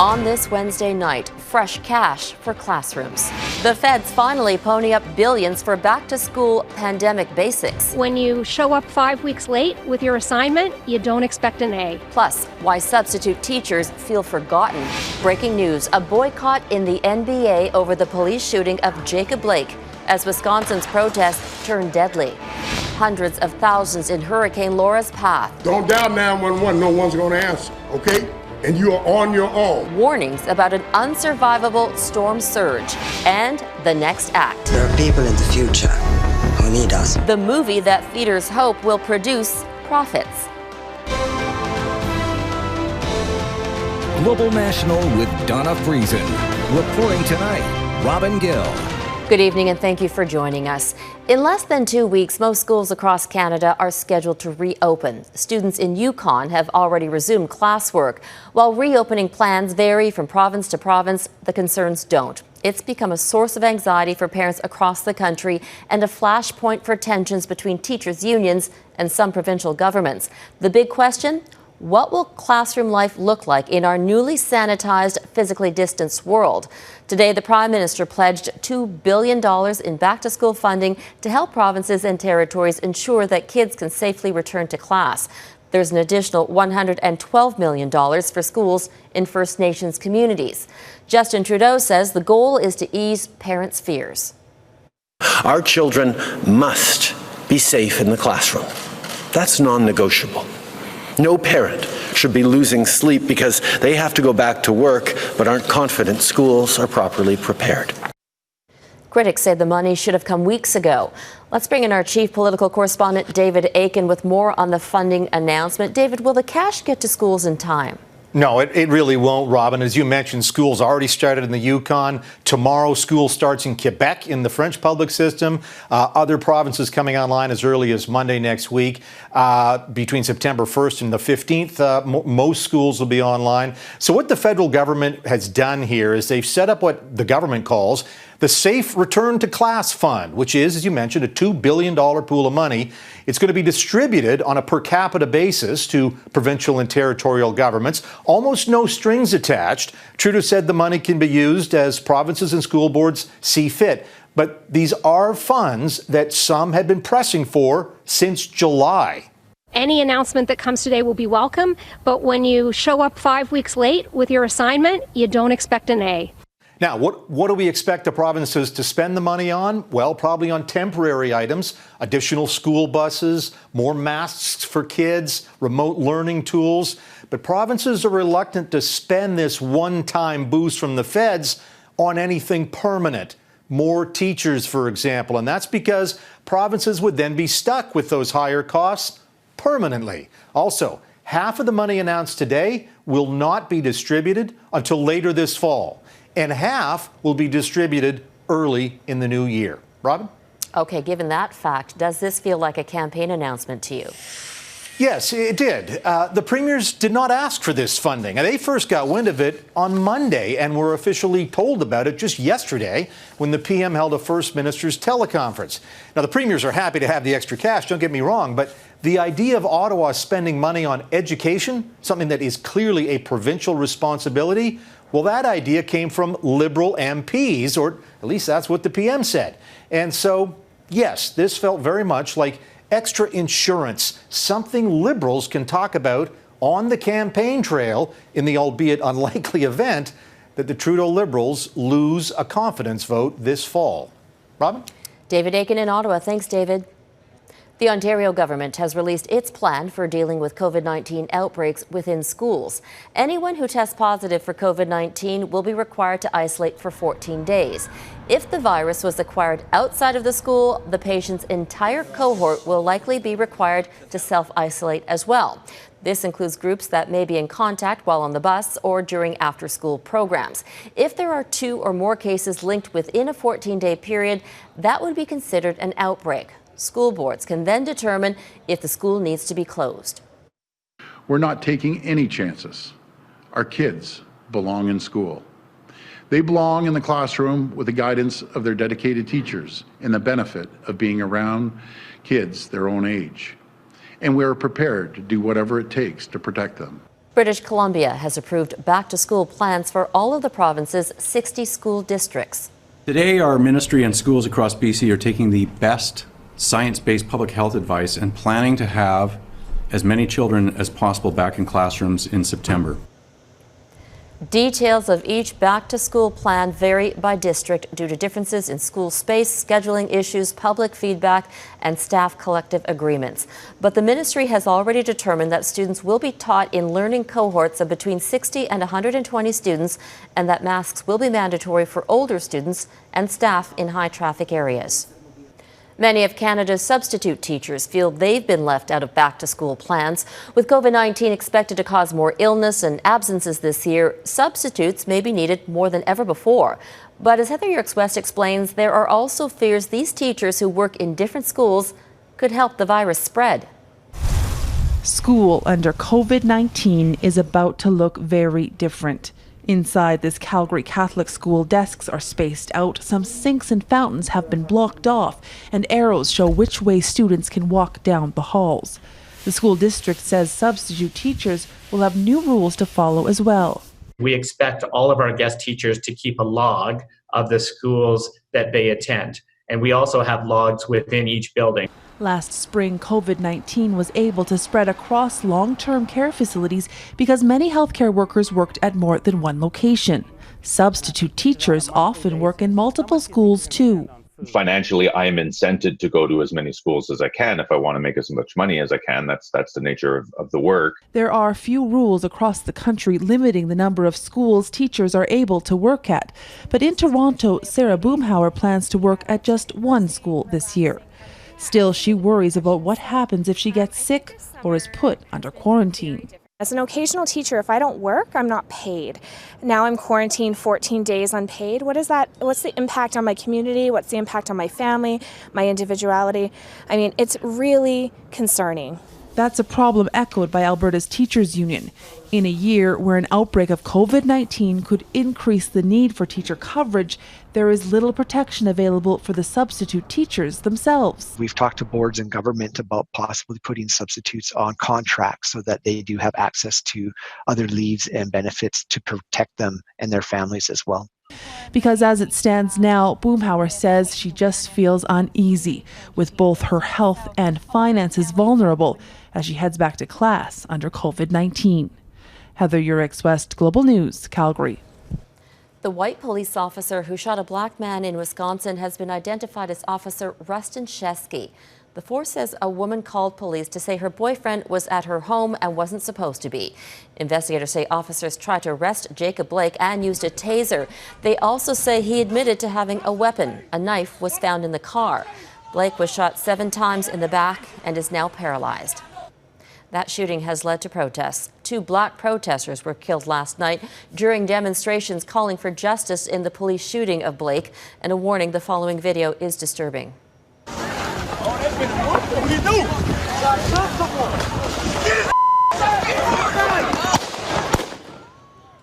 On this Wednesday night, fresh cash for classrooms. The feds finally pony up billions for back-to-school pandemic basics. When you show up 5 weeks late with your assignment, you don't expect an A. Plus, why substitute teachers feel forgotten. Breaking news, a boycott in the NBA over the police shooting of Jacob Blake as Wisconsin's protests turned deadly. Hundreds of thousands in Hurricane Laura's path. Don't dial 911, no one's going to answer, okay? And you are on your own. Warnings about an unsurvivable storm surge and the next act. There are people in the future who need us. The movie that theaters hope will produce profits. Global National with Donna Friesen. Reporting tonight, Robin Gill. Good evening and thank you for joining us. In less than 2 weeks, most schools across Canada are scheduled to reopen. Students in Yukon have already resumed classwork. While reopening plans vary from province to province, the concerns don't. It's become a source of anxiety for parents across the country and a flashpoint for tensions between teachers' unions and some provincial governments. The big question? What will classroom life look like in our newly sanitized, physically distanced world? Today, the Prime Minister pledged $2 billion in back-to-school funding to help provinces and territories ensure that kids can safely return to class. There's an additional $112 million for schools in First Nations communities. Justin Trudeau says the goal is to ease parents' fears. Our children must be safe in the classroom. That's non-negotiable. No parent should be losing sleep because they have to go back to work but aren't confident schools are properly prepared. Critics say the money should have come weeks ago. Let's bring in our chief political correspondent, David Akin, with more on the funding announcement. David, will the cash get to schools in time? No, it really won't, Robin. As you mentioned, schools already started in the Yukon. Tomorrow, school starts in Quebec in the French public system. Other provinces coming online as early as Monday next week. Between September 1st and the 15th, most schools will be online. So what the federal government has done here is they've set up what the government calls the Safe Return to Class Fund, which is, as you mentioned, a $2 billion pool of money. It's going to be distributed on a per capita basis to provincial and territorial governments. Almost no strings attached. Trudeau said the money can be used as provinces and school boards see fit. But these are funds that some had been pressing for since July. Any announcement that comes today will be welcome, but when you show up 5 weeks late with your assignment, you don't expect an A. Now, what do we expect the provinces to spend the money on? Well, probably on temporary items, additional school buses, more masks for kids, remote learning tools. But provinces are reluctant to spend this one-time boost from the feds on anything permanent. More teachers, for example, and that's because provinces would then be stuck with those higher costs permanently. Also, half of the money announced today will not be distributed until later this fall. And half will be distributed early in the new year. Robin? Okay, given that fact, does this feel like a campaign announcement to you? Yes, it did. The premiers did not ask for this funding. They first got wind of it on Monday and were officially told about it just yesterday when the PM held a First Minister's teleconference. Now, the premiers are happy to have the extra cash, don't get me wrong, but the idea of Ottawa spending money on education, something that is clearly a provincial responsibility, well, that idea came from Liberal MPs, or at least that's what the PM said. And so, yes, this felt very much like extra insurance, something Liberals can talk about on the campaign trail in the albeit unlikely event that the Trudeau Liberals lose a confidence vote this fall. Robin? David Akin in Ottawa. Thanks, David. The Ontario government has released its plan for dealing with COVID-19 outbreaks within schools. Anyone who tests positive for COVID-19 will be required to isolate for 14 days. If the virus was acquired outside of the school, the patient's entire cohort will likely be required to self-isolate as well. This includes groups that may be in contact while on the bus or during after-school programs. If there are 2 or more cases linked within a 14-day period, that would be considered an outbreak. School boards can then determine if the school needs to be closed. We're not taking any chances. Our kids belong in school. They belong in the classroom with the guidance of their dedicated teachers and the benefit of being around kids their own age. And we are prepared to do whatever it takes to protect them. British Columbia has approved back-to-school plans for all of the province's 60 school districts. Today, our ministry and schools across BC are taking the best science-based public health advice and planning to have as many children as possible back in classrooms in September. Details of each back-to-school plan vary by district due to differences in school space, scheduling issues, public feedback, and staff collective agreements. But the ministry has already determined that students will be taught in learning cohorts of between 60 and 120 students, and that masks will be mandatory for older students and staff in high-traffic areas. Many of Canada's substitute teachers feel they've been left out of back-to-school plans. With COVID-19 expected to cause more illness and absences this year, substitutes may be needed more than ever before. But as Heather Yourex-West explains, there are also fears these teachers who work in different schools could help the virus spread. School under COVID-19 is about to look very different. Inside this Calgary Catholic school, desks are spaced out, some sinks and fountains have been blocked off, and arrows show which way students can walk down the halls. The school district says substitute teachers will have new rules to follow as well. We expect all of our guest teachers to keep a log of the schools that they attend, and we also have logs within each building. Last spring, COVID-19 was able to spread across long-term care facilities because many healthcare workers worked at more than one location. Substitute teachers often work in multiple schools too. Financially, I am incented to go to as many schools as I can if I want to make as much money as I can. That's the nature of the work. There are few rules across the country limiting the number of schools teachers are able to work at. But in Toronto, Sarah Boomhauer plans to work at just one school this year. Still, she worries about what happens if she gets sick or is put under quarantine. As an occasional teacher, if I don't work, I'm not paid. Now I'm quarantined 14 days unpaid. What's the impact on my community? What's the impact on my family, my individuality? I mean, it's really concerning. That's a problem echoed by Alberta's teachers union. In a year where an outbreak of COVID-19 could increase the need for teacher coverage, there is little protection available for the substitute teachers themselves. We've talked to boards and government about possibly putting substitutes on contracts so that they do have access to other leaves and benefits to protect them and their families as well. Because as it stands now, Boomhauer says she just feels uneasy, with both her health and finances vulnerable as she heads back to class under COVID-19. Heather Yourex-West, Global News, Calgary. The white police officer who shot a black man in Wisconsin has been identified as Officer Rustin Shesky. The force says a woman called police to say her boyfriend was at her home and wasn't supposed to be. Investigators say officers tried to arrest Jacob Blake and used a taser. They also say he admitted to having a weapon. A knife was found in the car. Blake was shot 7 times in the back and is now paralyzed. That shooting has led to protests. 2 black protesters were killed last night during demonstrations calling for justice in the police shooting of Blake, and a warning: the following video is disturbing.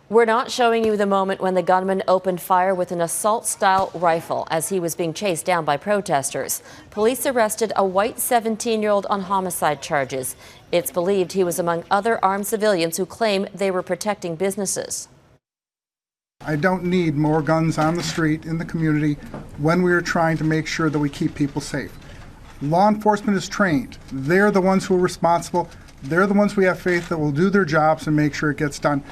We're not showing you the moment when the gunman opened fire with an assault-style rifle as he was being chased down by protesters. Police arrested a white 17-year-old on homicide charges. It's believed he was among other armed civilians who claim they were protecting businesses. I don't need more guns on the street in the community when we are trying to make sure that we keep people safe. Law enforcement is trained. They're the ones who are responsible. They're the ones we have faith that will do their jobs and make sure it gets done.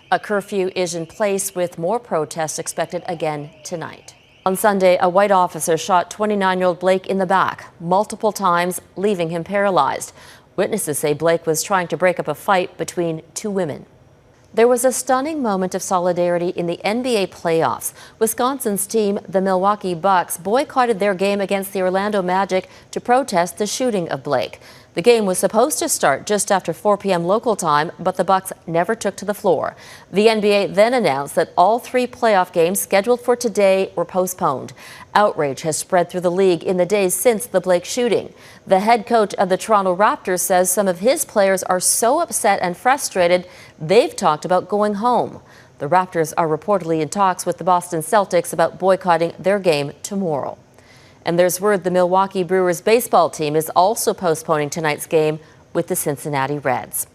A curfew is in place with more protests expected again tonight. On Sunday, a white officer shot 29-year-old Blake in the back multiple times, leaving him paralyzed. Witnesses say Blake was trying to break up a fight between 2 women. There was a stunning moment of solidarity in the NBA playoffs. Wisconsin's team, the Milwaukee Bucks, boycotted their game against the Orlando Magic to protest the shooting of Blake. The game was supposed to start just after 4 p.m. local time, but the Bucks never took to the floor. The NBA then announced that all 3 playoff games scheduled for today were postponed. Outrage has spread through the league in the days since the Blake shooting. The head coach of the Toronto Raptors says some of his players are so upset and frustrated they've talked about going home. The Raptors are reportedly in talks with the Boston Celtics about boycotting their game tomorrow. And there's word the Milwaukee Brewers baseball team is also postponing tonight's game with the Cincinnati Reds.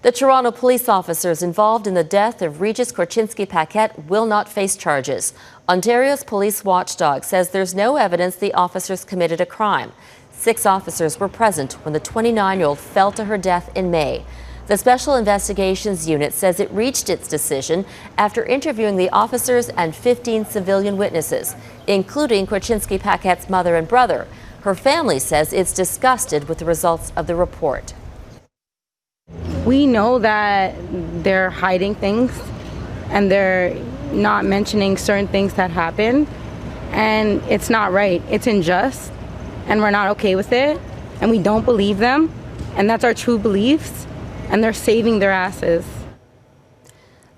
The Toronto police officers involved in the death of Regis Korchinski-Paquette will not face charges. Ontario's police watchdog says there's no evidence the officers committed a crime. 6 officers were present when the 29-year-old fell to her death in May. The Special Investigations Unit says it reached its decision after interviewing the officers and 15 civilian witnesses, including Korchinski-Paquette's mother and brother. Her family says it's disgusted with the results of the report. We know that they're hiding things and they're not mentioning certain things that happened, and it's not right. It's unjust, and we're not okay with it, and we don't believe them, and that's our true beliefs, and they're saving their asses.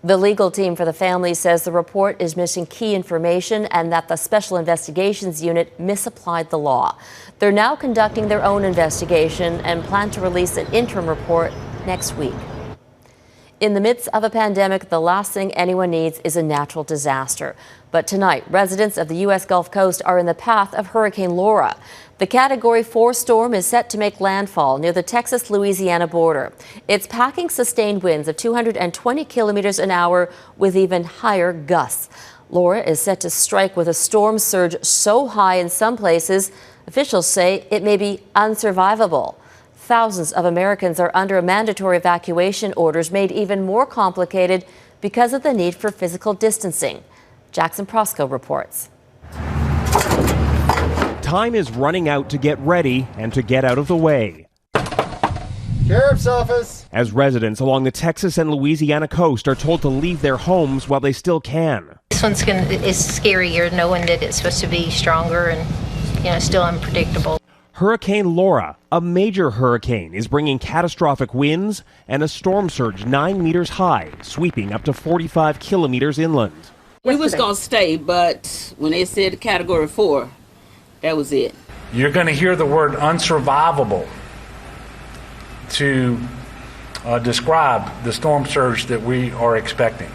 The legal team for the family says the report is missing key information and that the Special Investigations Unit misapplied the law. They're now conducting their own investigation and plan to release an interim report next week. In the midst of a pandemic, the last thing anyone needs is a natural disaster. But tonight, residents of the U.S. Gulf Coast are in the path of Hurricane Laura. The Category 4 storm is set to make landfall near the Texas-Louisiana border. It's packing sustained winds of 220 kilometers an hour with even higher gusts. Laura is set to strike with a storm surge so high in some places, officials say it may be unsurvivable. Thousands of Americans are under mandatory evacuation orders made even more complicated because of the need for physical distancing. Jackson Proskow reports. Time is running out to get ready and to get out of the way. Sheriff's Office! As residents along the Texas and Louisiana coast are told to leave their homes while they still can. This one's is scarier, knowing that it's supposed to be stronger and, still unpredictable. Hurricane Laura, a major hurricane, is bringing catastrophic winds and a storm surge 9 meters high, sweeping up to 45 kilometers inland. We was going to stay, but when they said Category 4, that was it. You're going to hear the word unsurvivable to describe the storm surge that we are expecting.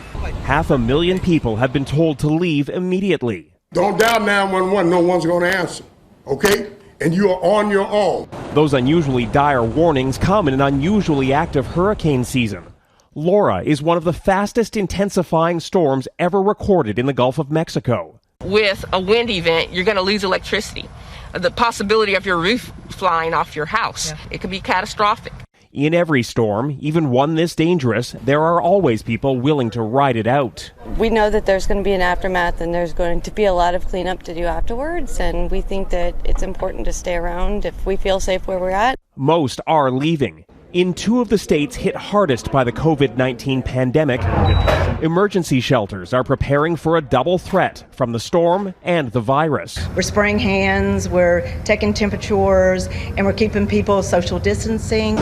500,000 people have been told to leave immediately. Don't dial 911, no one's going to answer, okay? And you are on your own. Those unusually dire warnings come in an unusually active hurricane season. Laura is one of the fastest intensifying storms ever recorded in the Gulf of Mexico. With a wind event, you're going to lose electricity. The possibility of your roof flying off your house, it could be catastrophic. In every storm, even one this dangerous, there are always people willing to ride it out. We know that there's going to be an aftermath and there's going to be a lot of cleanup to do afterwards, and we think that it's important to stay around if we feel safe where we're at. Most are leaving. In 2 of the states hit hardest by the COVID-19 pandemic, emergency shelters are preparing for a double threat from the storm and the virus. We're spraying hands, we're taking temperatures, and we're keeping people social distancing.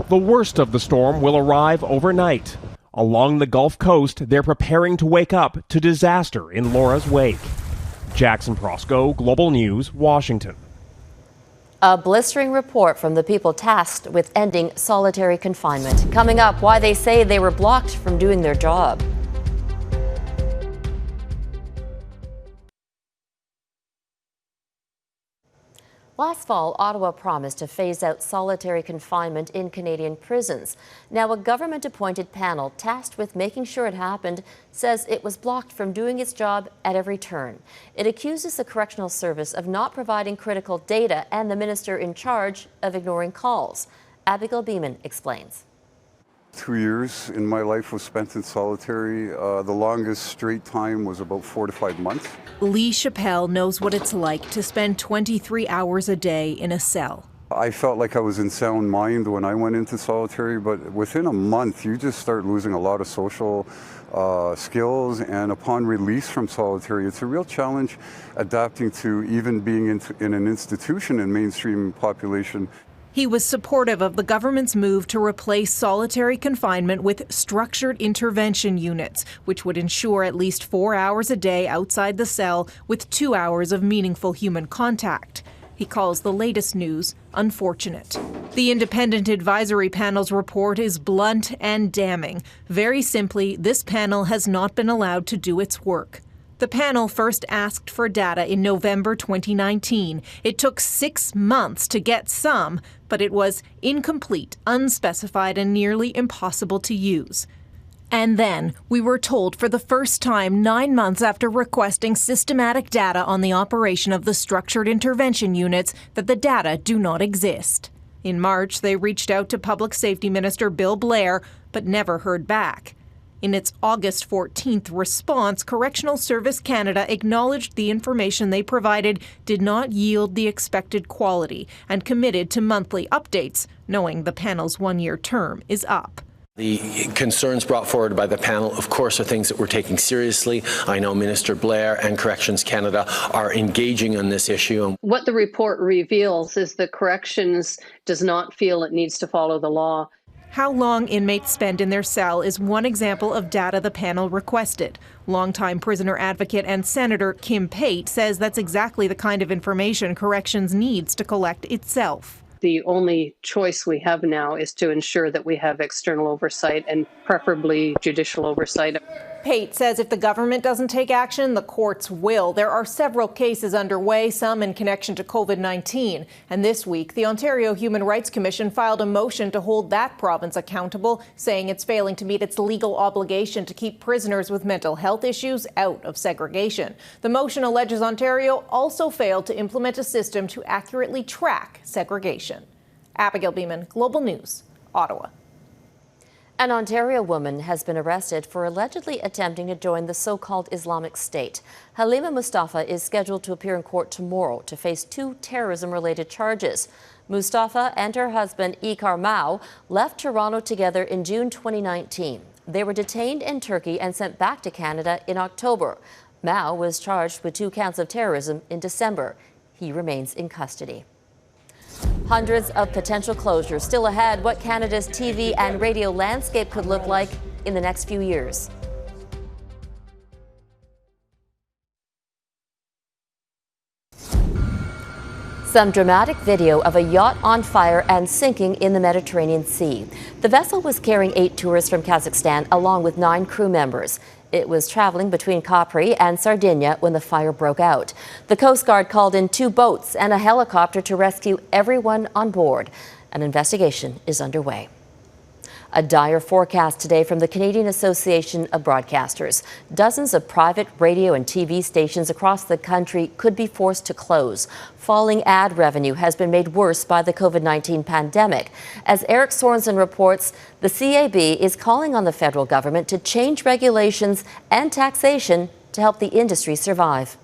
The worst of the storm will arrive overnight. Along the Gulf Coast, they're preparing to wake up to disaster in Laura's wake. Jackson Proskow, Global News, Washington. A blistering report from the people tasked with ending solitary confinement. Coming up, why they say they were blocked from doing their job. Last fall, Ottawa promised to phase out solitary confinement in Canadian prisons. Now, a government-appointed panel tasked with making sure it happened says it was blocked from doing its job at every turn. It accuses the Correctional Service of not providing critical data and the minister in charge of ignoring calls. Abigail Beeman explains. 2 years in my life was spent in solitary. The longest straight time was about 4 to 5 months. Lee Chappelle knows what it's like to spend 23 hours a day in a cell. I felt like I was in sound mind when I went into solitary, but within a month you just start losing a lot of social skills, and upon release from solitary, it's a real challenge adapting to even being in an institution in mainstream population. He was supportive of the government's move to replace solitary confinement with structured intervention units, which would ensure at least 4 hours a day outside the cell with 2 hours of meaningful human contact. He calls the latest news unfortunate. The Independent Advisory Panel's report is blunt and damning. Very simply, this panel has not been allowed to do its work. The panel first asked for data in November 2019. It took 6 months to get some, but it was incomplete, unspecified, and nearly impossible to use. And then we were told for the first time 9 months after requesting systematic data on the operation of the structured intervention units that the data do not exist. In March, they reached out to Public Safety Minister Bill Blair, but never heard back. In its August 14th response, Correctional Service Canada acknowledged the information they provided did not yield the expected quality and committed to monthly updates, knowing the panel's one-year term is up. The concerns brought forward by the panel, of course, are things that we're taking seriously. I know Minister Blair and Corrections Canada are engaging on this issue. What the report reveals is that Corrections does not feel it needs to follow the law. How long inmates spend in their cell is one example of data the panel requested. Longtime prisoner advocate and Senator Kim Pate says that's exactly the kind of information Corrections needs to collect itself. The only choice we have now is to ensure that we have external oversight and preferably judicial oversight. Pate says if the government doesn't take action, the courts will. There are several cases underway, some in connection to COVID-19. And this week, the Ontario Human Rights Commission filed a motion to hold that province accountable, saying it's failing to meet its legal obligation to keep prisoners with mental health issues out of segregation. The motion alleges Ontario also failed to implement a system to accurately track segregation. Abigail Beeman, Global News, Ottawa. An Ontario woman has been arrested for allegedly attempting to join the so-called Islamic State. Halima Mustafa is scheduled to appear in court tomorrow to face 2 terrorism-related charges. Mustafa and her husband, Ikar Mao, left Toronto together in June 2019. They were detained in Turkey and sent back to Canada in October. Mao was charged with 2 counts of terrorism in December. He remains in custody. Hundreds of potential closures still ahead. What Canada's TV and radio landscape could look like in the next few years. Some dramatic video of a yacht on fire and sinking in the Mediterranean Sea. The vessel was carrying 8 tourists from Kazakhstan along with 9 crew members. It was traveling between Capri and Sardinia when the fire broke out. The Coast Guard called in 2 boats and a helicopter to rescue everyone on board. An investigation is underway. A dire forecast today from the Canadian Association of Broadcasters. Dozens of private radio and TV stations across the country could be forced to close. Falling ad revenue has been made worse by the COVID-19 pandemic. As Eric Sorensen reports, the CAB is calling on the federal government to change regulations and taxation to help the industry survive.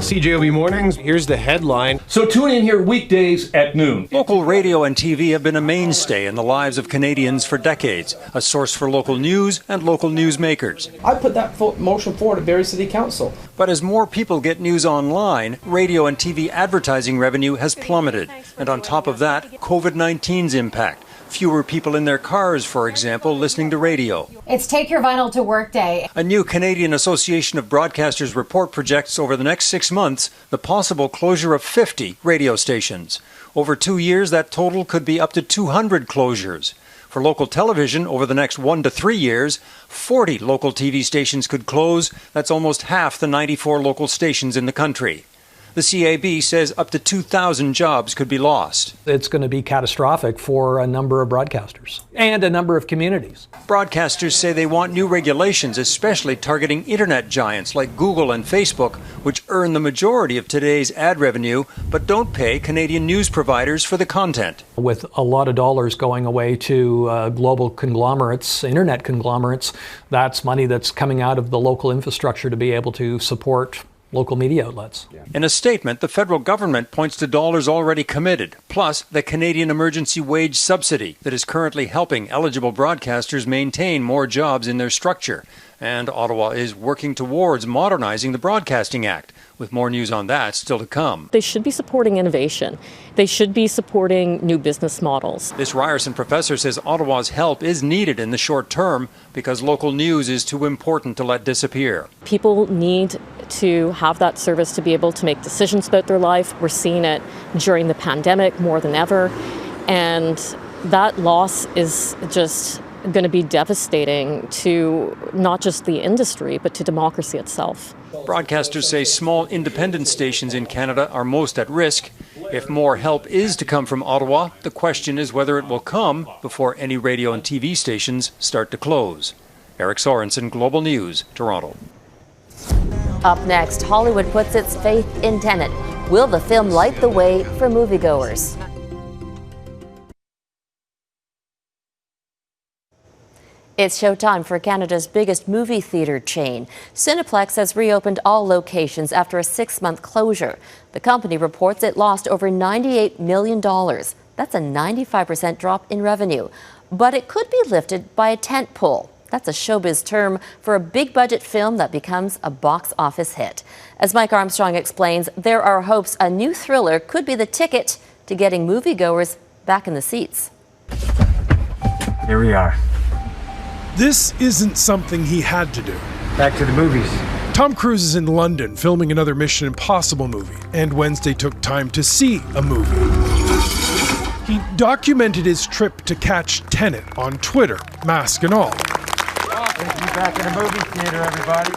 CJOB Mornings, here's the headline. So tune in here weekdays at noon. Local radio and TV have been a mainstay in the lives of Canadians for decades, a source for local news and local newsmakers. I put that motion forward to Barrie City Council. But as more people get news online, radio and TV advertising revenue has plummeted. And on top of that, COVID-19's impact. Fewer people in their cars, for example, listening to radio. It's Take Your Vinyl to Work Day. A new Canadian Association of Broadcasters report projects over the next 6 months the possible closure of 50 radio stations. Over 2 years, that total could be up to 200 closures. For local television, over the next 1 to 3 years, 40 local TV stations could close. That's almost half the 94 local stations in the country. The CAB says up to 2,000 jobs could be lost. It's going to be catastrophic for a number of broadcasters and a number of communities. Broadcasters say they want new regulations, especially targeting internet giants like Google and Facebook, which earn the majority of today's ad revenue, but don't pay Canadian news providers for the content. With a lot of dollars going away to global conglomerates, internet conglomerates, that's money that's coming out of the local infrastructure to be able to support local media outlets. In a statement, the federal government points to dollars already committed, plus the Canadian Emergency Wage Subsidy that is currently helping eligible broadcasters maintain more jobs in their structure. And Ottawa is working towards modernizing the Broadcasting Act, with more news on that still to come. They should be supporting innovation. They should be supporting new business models. This Ryerson professor says Ottawa's help is needed in the short term because local news is too important to let disappear. People need to have that service to be able to make decisions about their life. We're seeing it during the pandemic more than ever. And that loss is just going to be devastating to not just the industry, but to democracy itself. Broadcasters say small independent stations in Canada are most at risk. If more help is to come from Ottawa, the question is whether it will come before any radio and TV stations start to close. Eric Sorensen, Global News, Toronto. Up next, Hollywood puts its faith in Tenet. Will the film light the way for moviegoers? It's showtime for Canada's biggest movie theatre chain. Cineplex has reopened all locations after a 6-month closure. The company reports it lost over $98 million. That's a 95% drop in revenue. But it could be lifted by a tent pole. That's a showbiz term for a big-budget film that becomes a box office hit. As Mike Armstrong explains, there are hopes a new thriller could be the ticket to getting moviegoers back in the seats. Here we are. This isn't something he had to do. Back to the movies. Tom Cruise is in London filming another Mission Impossible movie, and Wednesday took time to see a movie. He documented his trip to catch Tenet on Twitter, mask and all. Thank you. Back in the movie theater, everybody.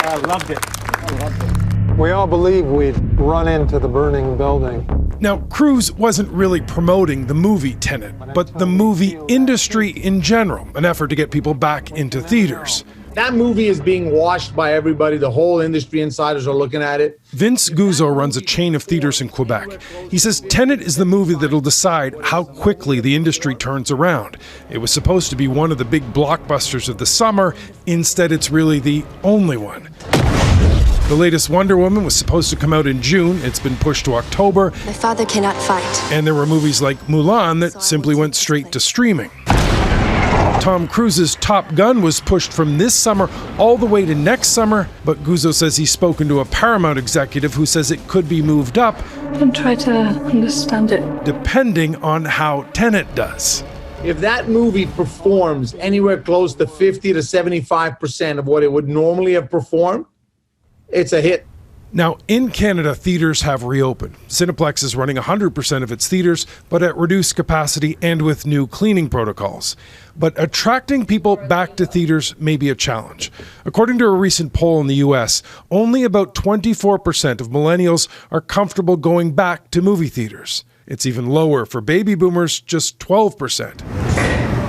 I loved it. We all believe we'd run into the burning building. Now, Cruise wasn't really promoting the movie Tenet, but the movie industry in general, an effort to get people back into theaters. That movie is being watched by everybody. The whole industry insiders are looking at it. Vince Guzzo runs a chain of theaters in Quebec. He says Tenet is the movie that'll decide how quickly the industry turns around. It was supposed to be one of the big blockbusters of the summer. Instead, it's really the only one. The latest Wonder Woman was supposed to come out in June. It's been pushed to October. My father cannot fight. And there were movies like Mulan that simply went straight to streaming. Tom Cruise's Top Gun was pushed from this summer all the way to next summer, but Guzzo says he's spoken to a Paramount executive who says it could be moved up. And try to understand it. Depending on how Tenet does. If that movie performs anywhere close to 50 to 75% of what it would normally have performed, it's a hit. Now, in Canada, theaters have reopened. Cineplex is running 100% of its theaters, but at reduced capacity and with new cleaning protocols. But attracting people back to theaters may be a challenge. According to a recent poll in the U.S., only about 24% of millennials are comfortable going back to movie theaters. It's even lower for baby boomers, just 12%.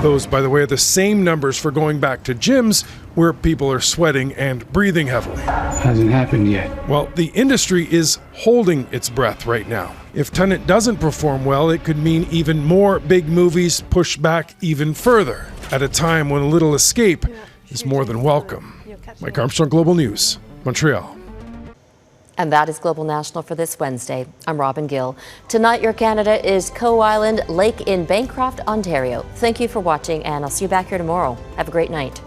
Those, by the way, are the same numbers for going back to gyms where people are sweating and breathing heavily. Hasn't happened yet. Well, the industry is holding its breath right now. If Tenet doesn't perform well, it could mean even more big movies pushed back even further at a time when a little escape is more than welcome. Mike Armstrong, Global News, Montreal. And that is Global National for this Wednesday. I'm Robin Gill. Tonight, Your Canada is Coe Island Lake in Bancroft, Ontario. Thank you for watching, and I'll see you back here tomorrow. Have a great night.